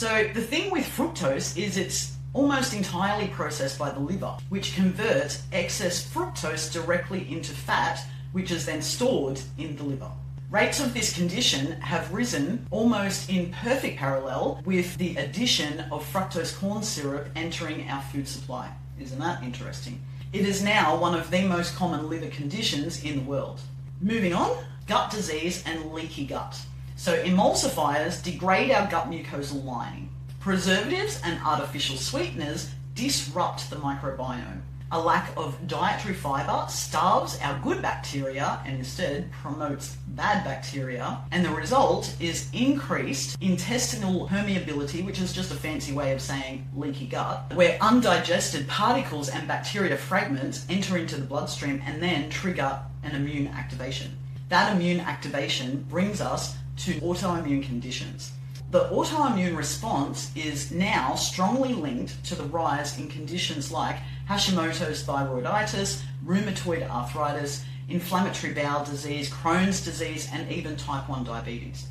So the thing with fructose is it's almost entirely processed by the liver, which converts excess fructose directly into fat, which is then stored in the liver. Rates of this condition have risen almost in perfect parallel with the addition of fructose corn syrup entering our food supply. Isn't that interesting? It is now one of the most common liver conditions in the world. Moving on, gut disease and leaky gut. So emulsifiers degrade our gut mucosal lining. Preservatives and artificial sweeteners disrupt the microbiome. A lack of dietary fiber starves our good bacteria and instead promotes bad bacteria. And the result is increased intestinal permeability, which is just a fancy way of saying leaky gut, where undigested particles and bacteria fragments enter into the bloodstream and then trigger an immune activation. That immune activation brings us to autoimmune conditions. The autoimmune response is now strongly linked to the rise in conditions like Hashimoto's thyroiditis, rheumatoid arthritis, inflammatory bowel disease, Crohn's disease, and even type 1 diabetes.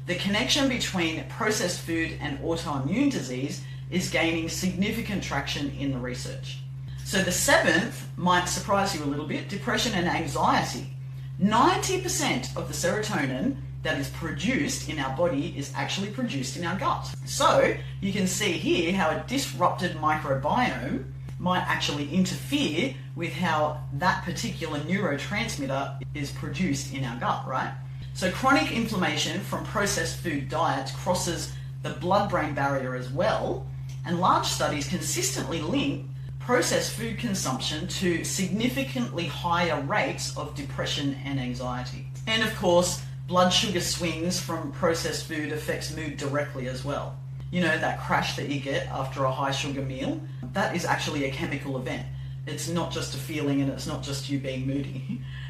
The connection between processed food and autoimmune disease is gaining significant traction in the research. So the seventh might surprise you a little bit, depression and anxiety. 90% of the serotonin that is produced in our body is actually produced in our gut. So you can see here how a disrupted microbiome might actually interfere with how that particular neurotransmitter is produced in our gut, right? So chronic inflammation from processed food diets crosses the blood-brain barrier as well, and large studies consistently link processed food consumption to significantly higher rates of depression and anxiety. And of course, blood sugar swings from processed food affects mood directly as well. You know, that crash that you get after a high sugar meal, that is actually a chemical event. It's not just a feeling and it's not just you being moody.